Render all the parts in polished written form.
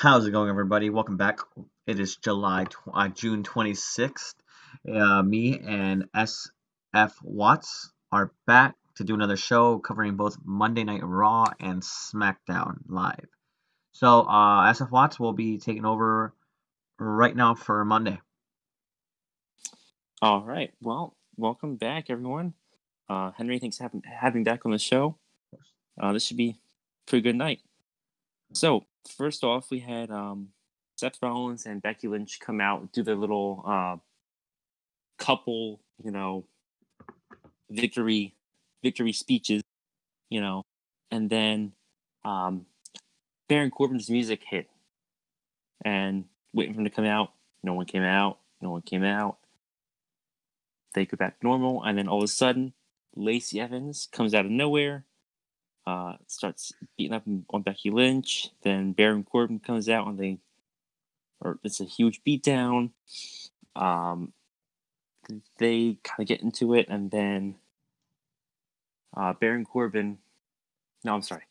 How's it going, everybody? Welcome back. It is June 26th. Me and SF Watts are back to do another show covering both Monday Night Raw and SmackDown Live. So, SF Watts will be taking over right now for Monday. All right. Well, welcome back, everyone. Henry, thanks for having back on the show. This should be a pretty good night. So, first off, we had Seth Rollins and Becky Lynch come out, do their little couple, victory speeches, and then Baron Corbin's music hit, and waiting for him to come out. No one came out. They go back normal, and then all of a sudden, Lacey Evans comes out of nowhere, starts beating up on Becky Lynch. Then Baron Corbin comes out, and it's a huge beatdown. They kind of get into it, and then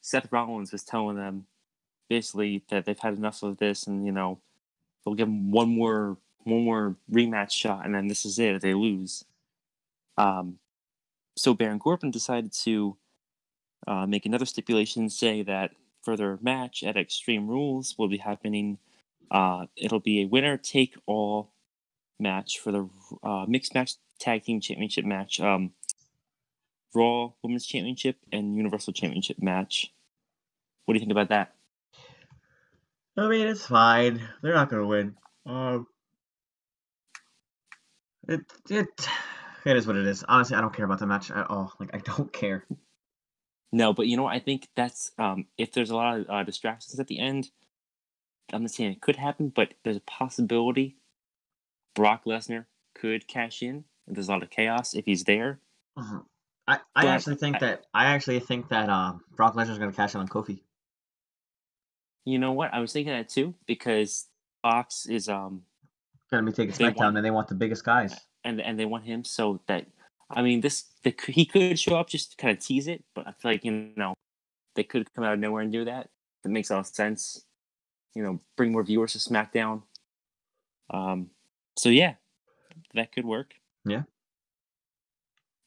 Seth Rollins was telling them basically that they've had enough of this, and they'll give them one more rematch shot, and then this is it if they lose. So Baron Corbin decided to make another stipulation, say that for their match at Extreme Rules will be happening. It'll be a winner-take-all match for the Mixed Match Tag Team Championship match, Raw Women's Championship, and Universal Championship match. What do you think about that? I mean, it's fine. They're not going to win. It is what it is. Honestly, I don't care about the match at all. I don't care. No, but I think that's if there's a lot of distractions at the end, I'm not saying it could happen, but there's a possibility Brock Lesnar could cash in. There's a lot of chaos if he's there. Uh-huh. I actually think that Brock Lesnar is going to cash in on Kofi. You know what? I was thinking that too, because Fox is going to be taking SmackDown, and they want the biggest guys, and they want him, so that he could show up just to kind of tease it, but I feel like they could come out of nowhere and do that. That makes a lot of sense. Bring more viewers to SmackDown. So yeah, that could work. Yeah.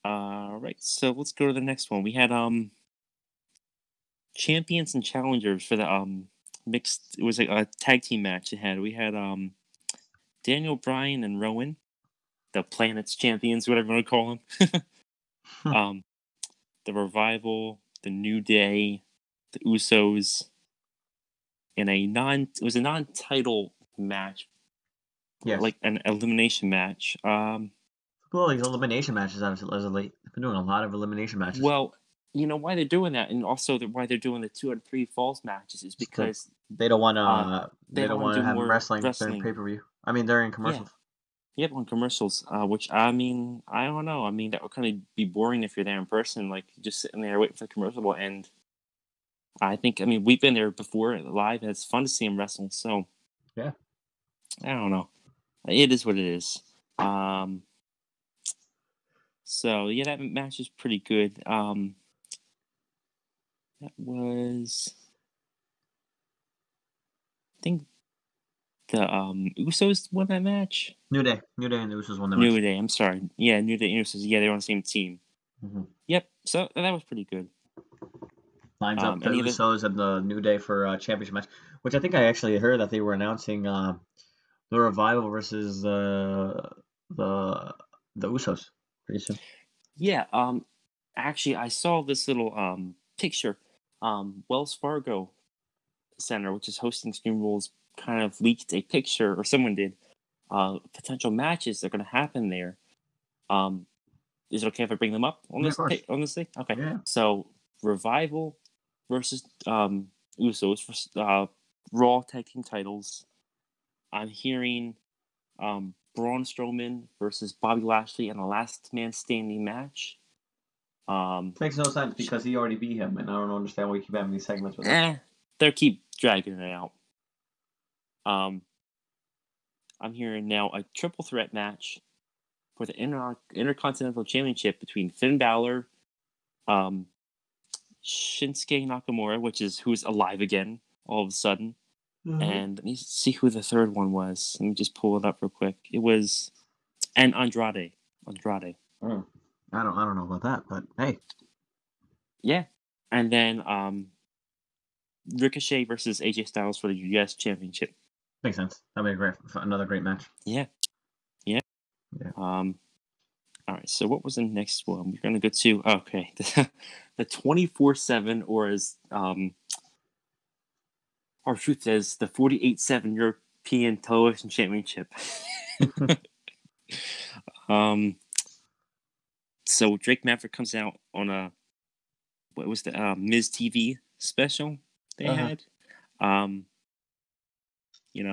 All right, so let's go to the next one. We had champions and challengers for the mixed. It was a tag team match. We had Daniel Bryan and Rowan, the Planet's champions, whatever you want to call them. The Revival, the New Day, the Usos, in it was a non-title match. Yes. Like an elimination match. Well, these elimination matches as of late. They've been doing a lot of elimination matches. Well, you know why they're doing that, and also why they're doing the 2 out of 3 falls matches is because they don't want to. They don't want to have wrestling during pay-per-view. I mean, during commercials. Yeah. Yep, on commercials. Which I don't know. That would kind of be boring if you're there in person, like just sitting there waiting for the commercial to end. I think. We've been there before live, and it's fun to see them wrestle. So yeah, I don't know. It is what it is. So yeah, that match is pretty good. That was, I think, the Usos won that match. New Day and the Usos won that match. New Day, I'm sorry. Yeah, New Day and Usos. Yeah, they're on the same team. Mm-hmm. Yep. So that was pretty good. Lines up the Usos and the New Day for a championship match, which I think I actually heard that they were announcing the Revival versus the Usos pretty soon. Yeah. Actually, I saw this little picture. Wells Fargo Center, which is hosting Extreme Rules, kind of leaked a picture, or someone did, potential matches that are going to happen there. Is it okay if I bring them up on this thing? Okay. Yeah. So Revival versus Usos for Raw Tag Team titles. I'm hearing Braun Strowman versus Bobby Lashley in a last man standing match. Makes no sense because he already beat him, and I don't understand why you keep having these segments with him. They'll keep dragging it out. I'm hearing now a triple threat match for the Intercontinental Championship between Finn Balor, Shinsuke Nakamura, who's alive again all of a sudden, And let me see who the third one was. Let me just pull it up real quick. It was Andrade. Mm. I don't know about that, but hey, Yeah. And then Ricochet versus AJ Styles for the US Championship. makes sense. That'd be another great match. Yeah. Yeah. All right. So what was the next one? We're gonna go to the 24/7, or as our truth says, the 48/7 European Television Championship. So Drake Maverick comes out on what was the Miz TV special they had.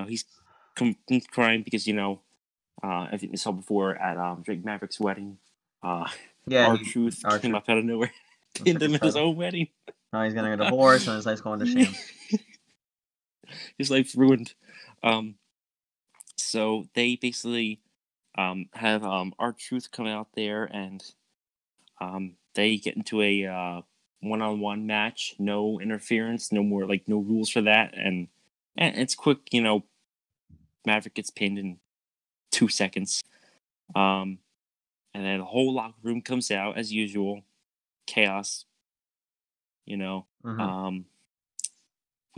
He's crying because I think we saw before at Drake Maverick's wedding. R-Truth came up out of nowhere, pinned him at his own wedding. Now he's getting a divorce and his life's going to sham. His life's ruined. So they basically have R-Truth come out there, and they get into a one-on-one match. No interference, no more no rules for that, and it's quick. Maverick gets pinned in 2 seconds. And then the whole locker room comes out as usual. Chaos. We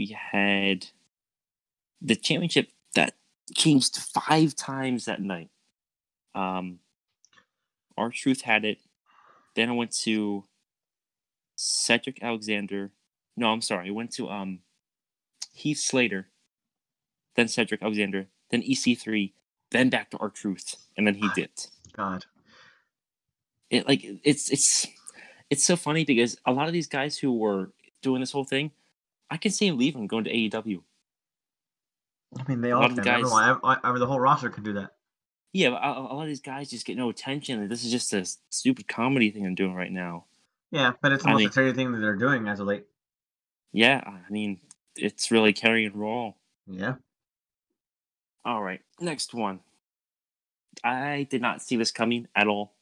had the championship that changed 5 times that night. R-Truth had it. Then I went to Cedric Alexander. No, I'm sorry. I went to Heath Slater. Then Cedric Alexander. Then EC3. Then back to R-Truth. And then he dipped. God. It's so funny because a lot of these guys who were doing this whole thing, I can see him leaving, going to AEW. I mean, they all can. Everyone, the whole roster could do that. Yeah, but a lot of these guys just get no attention. This is just a stupid comedy thing I'm doing right now. Yeah, but it's the most exciting thing that they're doing as of late. Yeah, I mean, it's really carrying Raw. Yeah. All right, next one. I did not see this coming at all.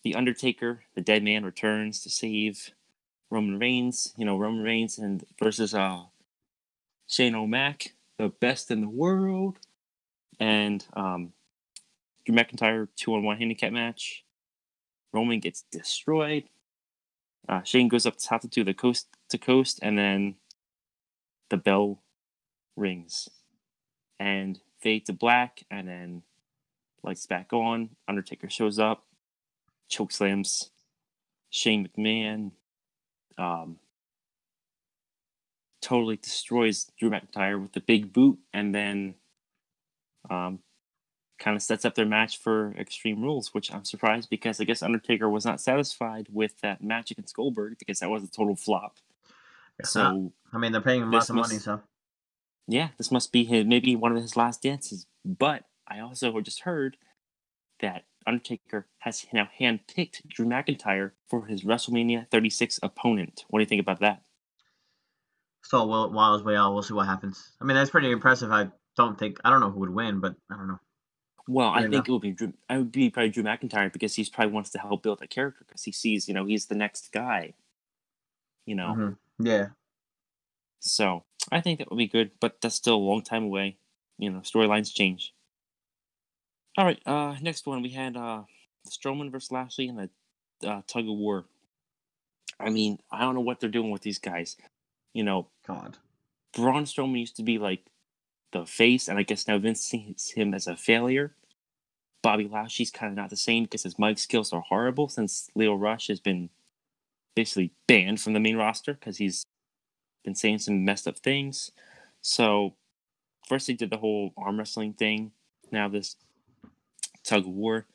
The Undertaker, the Dead Man, returns to save Roman Reigns. Roman Reigns and versus Shane O'Mac, the best in the world, and Drew McIntyre 2-on-1 handicap match. Roman gets destroyed. Shane goes up top to do the coast to coast, and then the bell rings and fade to black, and then lights back on. Undertaker shows up, chokeslams Shane McMahon, totally destroys Drew McIntyre with the big boot, and then kind of sets up their match for Extreme Rules, which I'm surprised because I guess Undertaker was not satisfied with that match against Goldberg because that was a total flop. So I mean, they're paying him lots of money, so yeah, this must be maybe one of his last dances. But I also just heard that Undertaker has now handpicked Drew McIntyre for his WrestleMania 36 opponent. What do you think about that? So while it's way out, we'll see what happens. I mean, that's pretty impressive. I don't know who would win, but I don't know. Well, I think it would be probably Drew McIntyre because he probably wants to help build that character because he sees, he's the next guy. Mm-hmm. Yeah. So I think that would be good, but that's still a long time away. Storylines change. All right, next one we had Strowman versus Lashley in the tug of war. I mean, I don't know what they're doing with these guys. God. Braun Strowman used to be like the face, and I guess now Vince sees him as a failure. Bobby Lashley's kind of not the same because his mic skills are horrible since Leo Rush has been basically banned from the main roster because he's been saying some messed up things. So first they did the whole arm wrestling thing. Now this tug of war.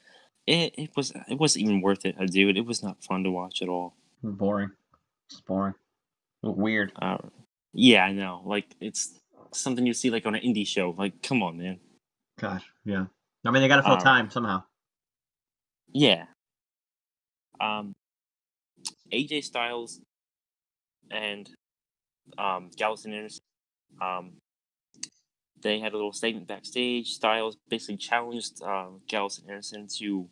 It wasn't even worth it, dude. It was not fun to watch at all. Boring. Just boring. Weird. Yeah, I know. It's something you see on an indie show. Come on, man. God, yeah. I mean, they got to fill time somehow. Yeah. AJ Styles and Gallows and Anderson, they had a little statement backstage. Styles basically challenged Gallows and Anderson to,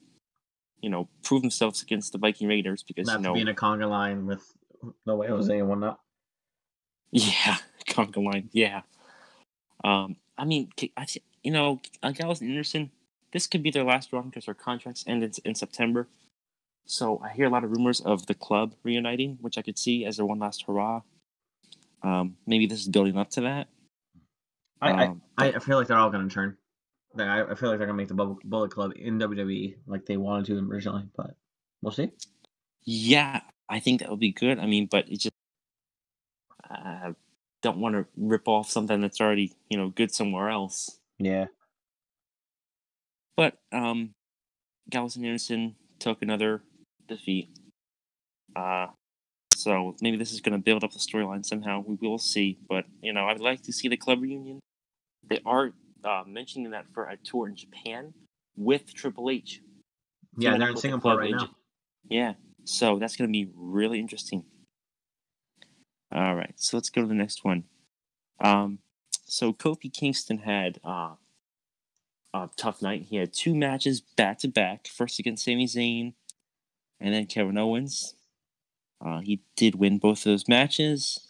prove themselves against the Viking Raiders because not to be in a conga line with No Way Jose and whatnot. Yeah, conga line. Yeah. I mean, Gallows and Anderson, this could be their last run because their contracts end in September. So I hear a lot of rumors of the club reuniting, which I could see as their one last hurrah. Maybe this is building up to that. I feel like they're all going to turn. I feel like they're going to make the Bullet Club in WWE like they wanted to originally, but we'll see. Yeah, I think that would be good. I mean, but it just don't want to rip off something that's already good somewhere else. Yeah. But Gallows and Anderson took another defeat. So maybe this is going to build up the storyline somehow. We will see. But I'd like to see the club reunion. They are mentioning that for a tour in Japan with Triple H. Yeah, they're in Singapore right now. Yeah, so that's going to be really interesting. All right, so let's go to the next one. So Kofi Kingston had a tough night. He had 2 matches back to back. First against Sami Zayn, and then Kevin Owens. He did win both of those matches.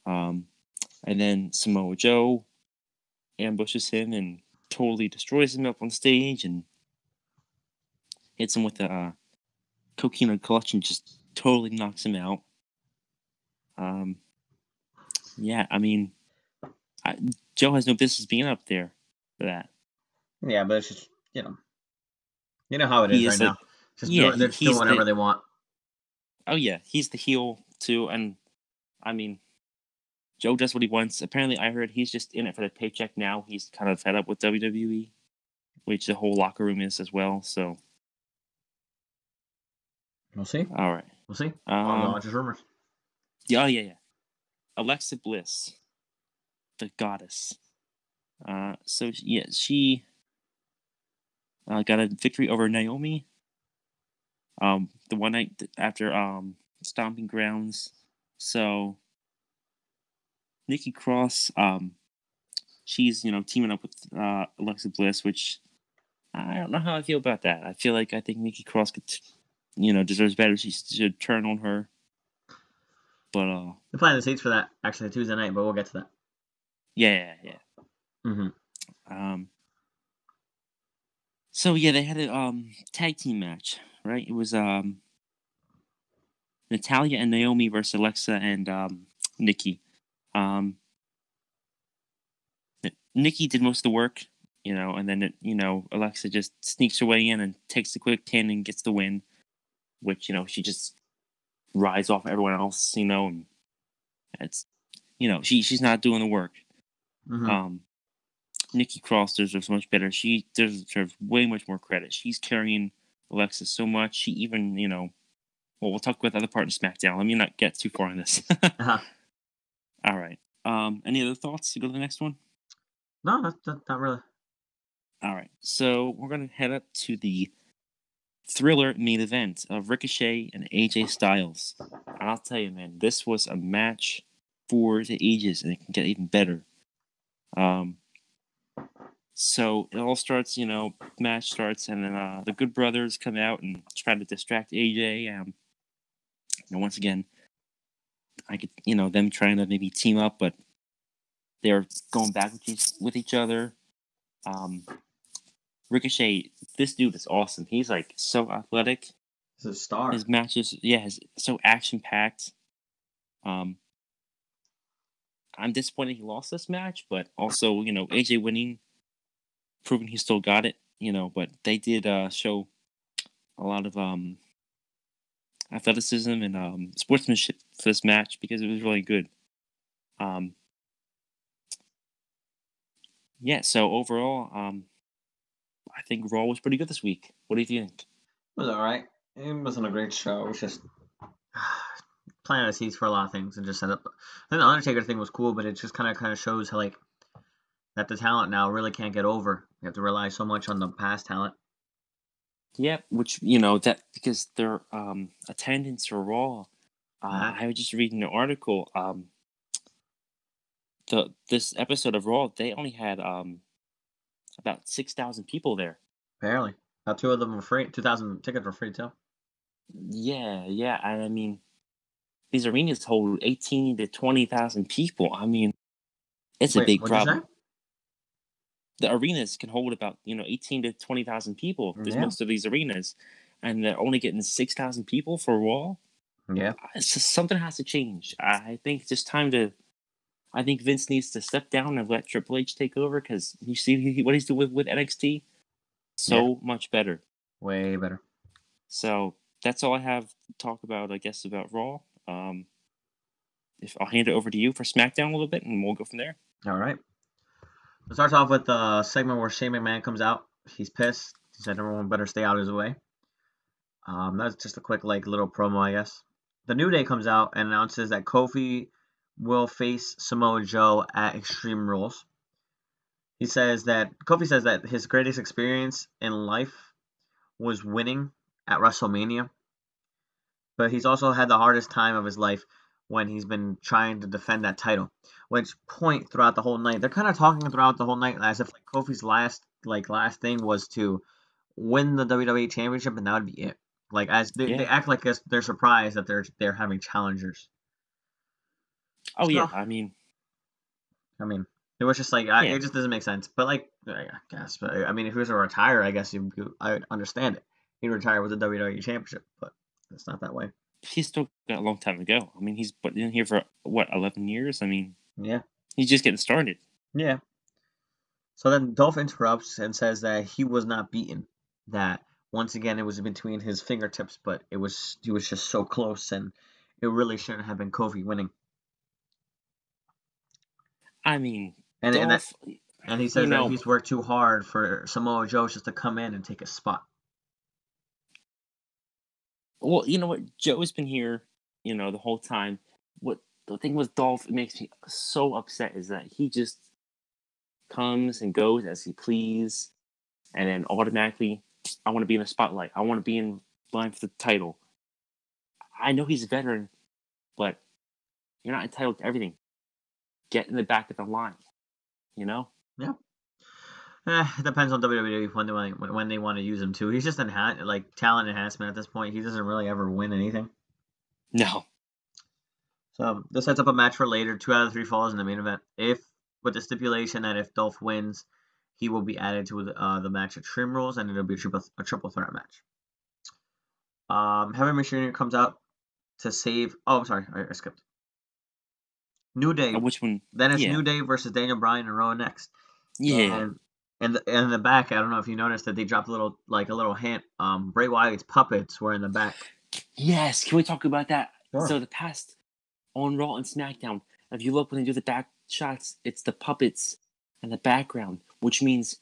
And then Samoa Joe ambushes him and totally destroys him up on stage and hits him with a Coquina clutch and just totally knocks him out. Yeah, I mean, Joe has no business being up there for that. Yeah, but it's just you know how it is right now. Just they're just doing whatever they want. Oh yeah, he's the heel too, and I mean, Joe does what he wants. Apparently, I heard he's just in it for the paycheck now. He's kind of fed up with WWE, which the whole locker room is as well. So we'll see. All right, we'll see. No, just rumors. Yeah. Alexa Bliss, the goddess. So yeah, she got a victory over Naomi. The one night after Stomping Grounds. So Nikki Cross, she's teaming up with Alexa Bliss, which I don't know how I feel about that. I think Nikki Cross could, deserves better. She should turn on her. But they're playing the seats for that actually Tuesday night, but we'll get to that. Yeah. Mm-hmm. So yeah, they had a tag team match, right? It was Natalya and Naomi versus Alexa and Nikki. Nikki did most of the work, and then Alexa just sneaks her way in and takes the quick pin and gets the win, which she just rides off everyone else, and it's she's not doing the work. Mm-hmm. Nikki Cross deserves much better. She deserves way much more credit. She's carrying Alexa so much. She even we'll talk about the other part of SmackDown. Let me not get too far on this. Uh-huh. All right. Any other thoughts to go to the next one? No, not really. All right. So we're going to head up to the Thriller main event of Ricochet and AJ Styles. And I'll tell you, man, this was a match for the ages, and it can get even better. So it all starts, match starts, and then the Good Brothers come out and try to distract AJ. And once again, I could, them trying to maybe team up, but they're going back with each other. Ricochet, this dude is awesome. He's like so athletic. He's a star. His matches, so action packed. I'm disappointed he lost this match, but also, AJ winning, proving he still got it, but they did show a lot of athleticism and sportsmanship for this match because it was really good. So overall, I think Raw was pretty good this week. What do you think? It was all right. It wasn't a great show. It was just planting the seeds for a lot of things and just set up. I think the Undertaker thing was cool, but it just kind of shows how that the talent now really can't get over. You have to rely so much on the past talent. Yeah, which that because their attendance for Raw. I was just reading an article. This episode of Raw, they only had about 6,000 people there. Barely. About 2 of them were free. 2,000 tickets were free too. Yeah. I mean, these arenas hold 18 to 20,000 people. I mean, it's a big problem. the arenas can hold about 18 to 20,000 people. There's Yeah. most of these arenas, and they're only getting 6,000 people for Raw. Yeah. It's just, something has to change. I think it's just time to. I think Vince needs to step down and let Triple H take over because you see what he's doing with NXT. So much better. Way better. So that's all I have to talk about, I guess, about Raw. If I'll hand it over to you for SmackDown a little bit, and we'll go from there. All right. It starts off with the segment where Shane McMahon comes out. He's pissed. He said everyone better stay out of his way. That's just a quick little promo, I guess. The New Day comes out and announces that Kofi will face Samoa Joe at Extreme Rules. Kofi says that his greatest experience in life was winning at WrestleMania, but he's also had the hardest time of his life when he's been trying to defend that title. Which point throughout the whole night, they're kind of talking throughout the whole night as if Kofi's last thing was to win the WWE Championship, and that would be it. They act like they're surprised that they're having challengers. Oh So, yeah, I mean, it was just it just doesn't make sense. But I guess, but if he was to retire, I guess I would understand it. He'd retire with the WWE Championship, but it's not that way. He's still got a long time to go. I mean, he's been in here for 11 years. I mean, yeah, he's just getting started. Yeah. So then Dolph interrupts and says that he was not beaten. That once again it was between his fingertips, but he was just so close, and it really shouldn't have been Kofi winning. I mean, and Dolph, and he says that he's worked too hard for Samoa Joe just to come in and take a spot. Well, you know what? Joe's been here, the whole time. What the thing with Dolph makes me so upset is that he just comes and goes as he please, and then automatically, I want to be in the spotlight. I want to be in line for the title. I know he's a veteran, but you're not entitled to everything. Get in the back of the line, Yeah. It depends on WWE when they want to use him too. He's just talent enhancement at this point. He doesn't really ever win anything. No. So this sets up a match for later. 2 out of 3 falls in the main event. With the stipulation that if Dolph wins, he will be added to the match at Extreme Rules, and it'll be a triple threat match. Heavy Machinery comes out to save. Oh, I'm sorry, I skipped. New Day. Which one? Then it's New Day versus Daniel Bryan and Rowan next. Yeah. And in the back, I don't know if you noticed that they dropped a little hint. Bray Wyatt's puppets were in the back. Yes, can we talk about that? Sure. So the past on Raw and SmackDown, if you look when they do the back shots, it's the puppets and the background, which means,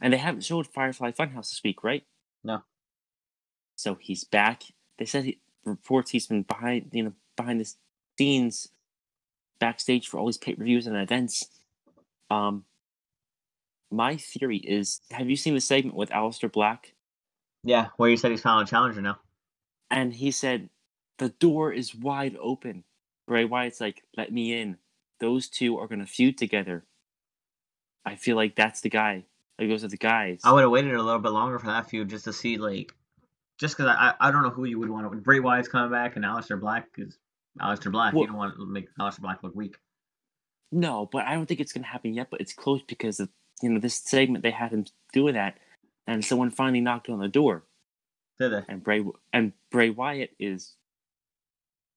and they haven't showed Firefly Funhouse this week, right? No. So he's back. They said reports he's been behind the scenes, backstage for all these pay-per-views and events. My theory is, have you seen the segment with Aleister Black? Yeah, where he said he's found a challenger now. And he said, the door is wide open. Bray Wyatt's like, let me in. Those two are going to feud together. I feel like that's the guy. Like, those are the guys. I would have waited a little bit longer for that feud just to see, just because I don't know who you would want to. Bray Wyatt's coming back and Aleister Black is Aleister Black. Well, you don't want to make Aleister Black look weak. No, but I don't think it's going to happen yet, but it's close because of, this segment, they had him doing that, and someone finally knocked on the door. Did they? And Bray Wyatt is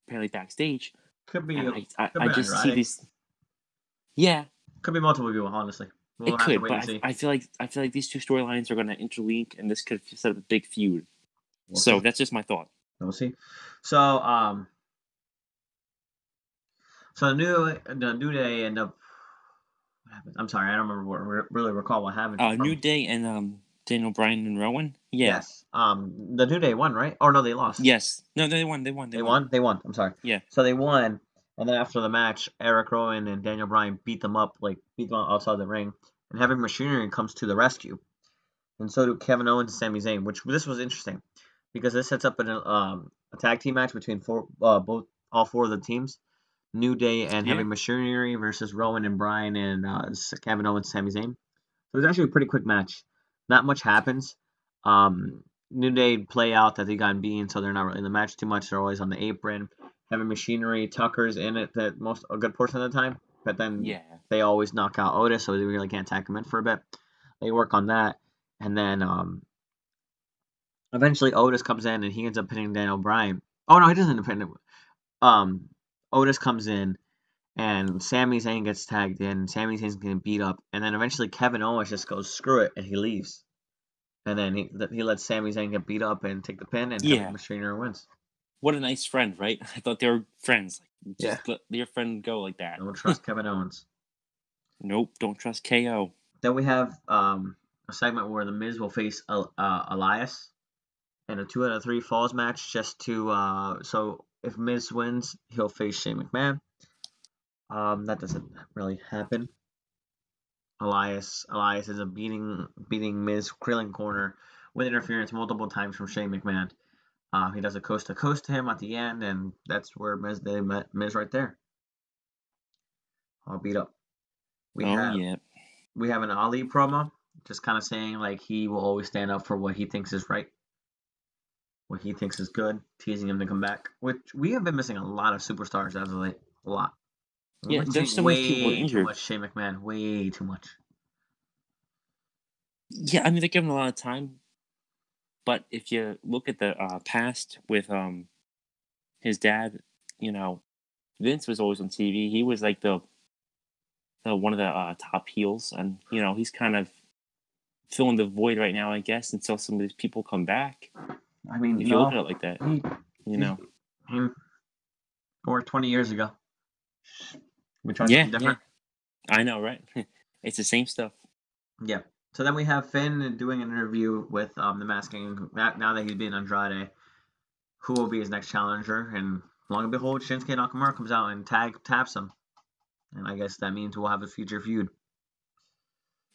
apparently backstage. Could be. I just see these. Yeah. Could be multiple people, honestly. It could, but I feel like these two storylines are going to interlink, and this could set up a big feud. So that's just my thought. We'll see. So the New Day end up. I'm sorry, I don't really recall what happened. New Day and Daniel Bryan and Rowan. Yeah. Yes. The New Day won, right? Or no, they lost. Yes. No, they won. They won. I'm sorry. Yeah. So they won, and then after the match, Eric Rowan and Daniel Bryan beat them outside the ring, and Heavy Machinery comes to the rescue, and so do Kevin Owens and Sami Zayn. This was interesting because this sets up a tag team match between all four of the teams. New Day and Heavy Machinery versus Rowan and Bryan and Kevin Owens and Sami Zayn. So it was actually a pretty quick match. Not much happens. New Day play out that they got beaten, so they're not really in the match too much. They're always on the apron. Heavy Machinery, Tucker's in it a good portion of the time, but then they always knock out Otis, so they really can't tag him in for a bit. They work on that, and then eventually Otis comes in and he ends up pinning Daniel Bryan. Oh no, he doesn't pin him. Um, Otis comes in and Sami Zayn gets tagged in. Sami Zayn's getting beat up, and then eventually Kevin Owens just goes screw it and he leaves. And then he lets Sami Zayn get beat up and take the pin, and Heavy Yeah. Machinery wins. What a nice friend, right? I thought they were friends. Like, Yeah. just let your friend go like that. Don't trust Kevin Owens. Nope, don't trust KO. Then we have a segment where The Miz will face Elias in a 2 out of 3 falls match, just to so if Miz wins, he'll face Shane McMahon. That doesn't really happen. Elias is a beating Miz Krillin corner with interference multiple times from Shane McMahon. He does a coast to coast to him at the end, and that's where they met Miz right there. All beat up. We have an Ali promo, just kind of saying like he will always stand up for what he thinks is right, what he thinks is good, teasing him to come back. Which we have been missing a lot of superstars as of late, a lot. We're Yeah, there's missing so many people way too injured. much Shane McMahon, way too much. Yeah, I mean they're giving a lot of time, but if you look at the past with his dad, you know, Vince was always on TV. He was like the one of the top heels, and you know he's kind of filling the void right now, I guess, until some of these people come back. I mean, If you look at it like that, or 20 years ago, we tried yeah, something different. I know, right? It's the same stuff. Yeah. So then we have Finn doing an interview with the Masked King. Now that he's being Andrade, who will be his next challenger? And long and behold, Shinsuke Nakamura comes out and taps him, and I guess that means we'll have a future feud.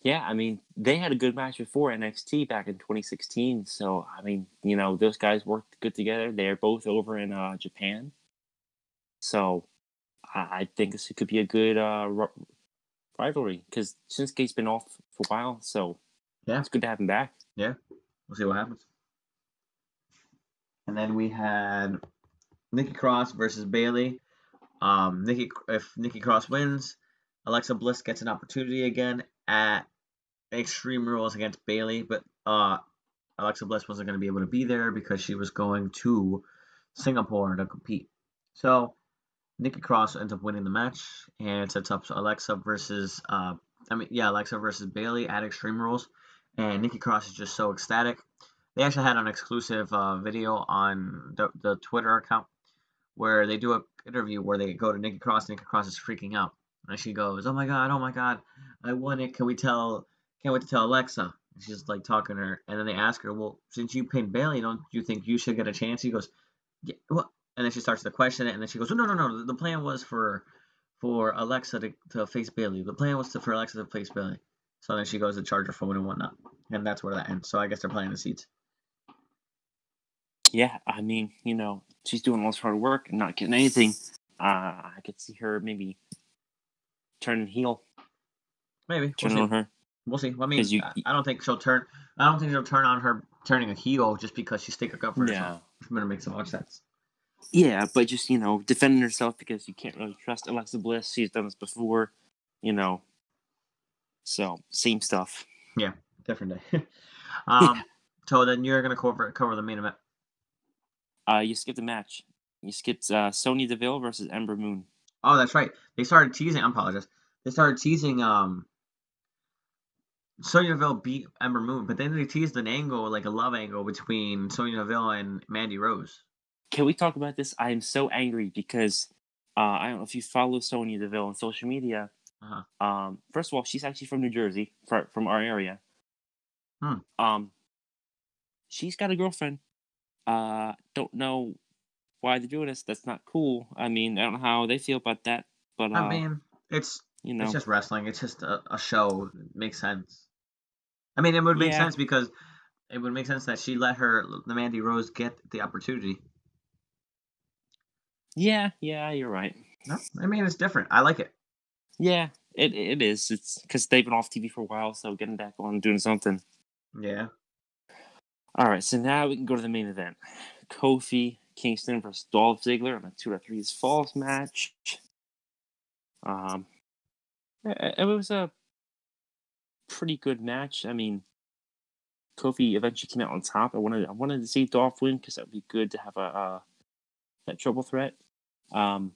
Yeah, I mean, they had a good match before NXT back in 2016. So, I mean, you know, those guys worked good together. They're both over in Japan. So, I think this could be a good rivalry because Shinsuke's been off for a while. So, yeah, it's good to have him back. Yeah, we'll see what happens. And then we had Nikki Cross versus Bayley. If Nikki Cross wins, Alexa Bliss gets an opportunity again at Extreme Rules against Bayley, but Alexa Bliss wasn't going to be able to be there because she was going to Singapore to compete. So Nikki Cross ends up winning the match and sets up Alexa versus Bayley at Extreme Rules, and Nikki Cross is just so ecstatic. They actually had an exclusive video on the Twitter account where they do an interview where they go to Nikki Cross. Nikki Cross is freaking out, and she goes, oh my god, I won it. Can't wait to tell Alexa." And she's like talking to her, and then they ask her, well, since you pinned Bayley, don't you think you should get a chance? He goes, yeah, what? And then she starts to question it, and then she goes, no. The plan was for Alexa to face Bayley. The plan was for Alexa to face Bayley. So then she goes to charge her phone and whatnot, and that's where that ends. So I guess they're playing the seeds. Yeah, I mean, you know, she's doing all this hard work and not getting anything. I could see her maybe turning heel. Maybe turning on her. We'll see. I mean, I don't think she'll turn. I don't think she'll turn on her turning a heel just because she's sticking up for herself. It's gonna make so much sense. Yeah, but just, you know, defending herself because you can't really trust Alexa Bliss. She's done this before, you know. So, same stuff. Yeah, different day. So then you're going to cover the main event. You skipped the match. You skipped Sonya Deville versus Ember Moon. Oh, that's right. They started teasing. I apologize. They started teasing Sonya Deville beat Ember Moon, but then they teased an angle, like a love angle between Sonya Deville and Mandy Rose. Can we talk about this? I am so angry because I don't know if you follow Sonya Deville on social media. First of all, she's actually from New Jersey, from our area. She's got a girlfriend. Don't know why they're doing this. That's not cool. I mean, I don't know how they feel about that, but I mean, it's just wrestling. It's just a show. It makes sense. I mean, it would make sense because it would make sense that she let the Mandy Rose get the opportunity. Yeah, you're right. No, I mean, it's different. I like it. Yeah, it is. It's because they've been off TV for a while, so getting back on and doing something. Yeah. All right, so now we can go to the main event. Kofi Kingston versus Dolph Ziggler in a 2 out of 3 falls match. It was a pretty good match. I mean, Kofi eventually came out on top. I wanted to see Dolph win because that would be good to have that triple threat. Um,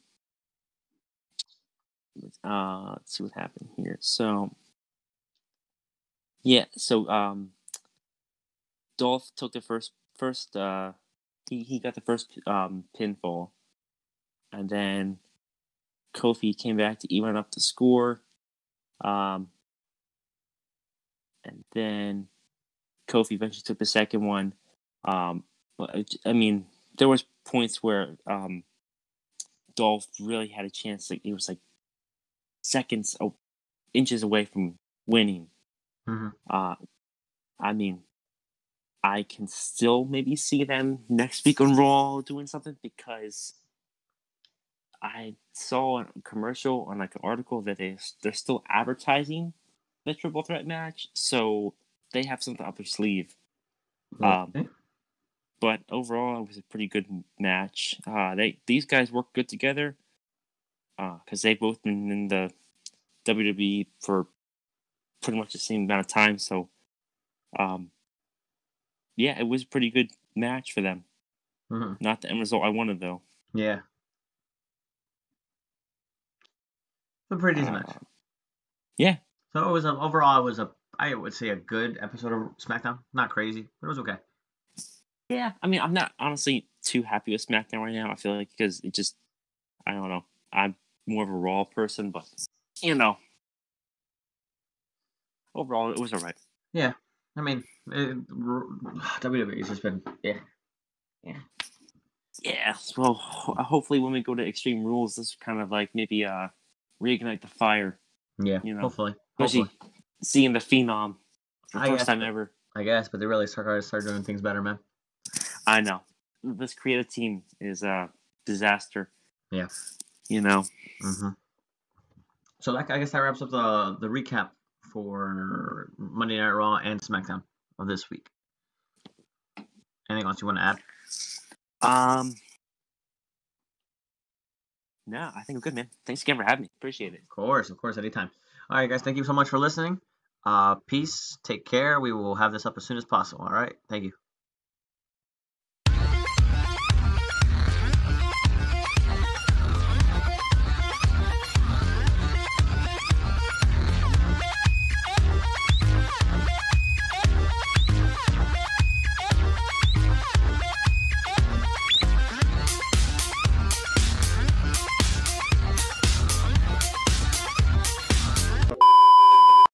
let's see what happened here. So yeah, so Dolph took the first he got the first pinfall, and then Kofi came back to even up the score. Um, and then Kofi eventually took the second one. But I mean, there was points where Dolph really had a chance. Like it was like seconds, inches away from winning. Hmm. I mean, I can still maybe see them next week on Raw doing something because I saw a commercial on like an article that they're still advertising the triple threat match, so they have something up their sleeve. Okay. But overall, it was a pretty good match. These guys work good together because they've both been in the WWE for pretty much the same amount of time. So, yeah, it was a pretty good match for them. Hmm. Not the end result I wanted though. Yeah. A pretty decent match. Yeah, So it was overall, it was I would say a good episode of SmackDown. Not crazy, but it was okay. yeah. I mean, I'm not honestly too happy with SmackDown right now. I feel like because it just, I don't know. I'm more of a Raw person, but you know, overall it was alright. Yeah. I mean, WWE's just been yeah. Yeah. Well, hopefully when we go to Extreme Rules, this kind of like maybe reignite the fire. Yeah. You know, Hopefully. especially seeing the Phenom for the I first guess. time ever. I guess, but they really start doing things better, man. I know this creative team is a disaster. Yeah. You know. Hmm. So that I guess that wraps up the recap for Monday Night Raw and SmackDown of this week. Anything else you want to add? No, I think I'm good, man. Thanks again for having me. Appreciate it. Of course, anytime. All right, guys, thank you so much for listening. Peace. Take care. We will have this up as soon as possible. All right. Thank you.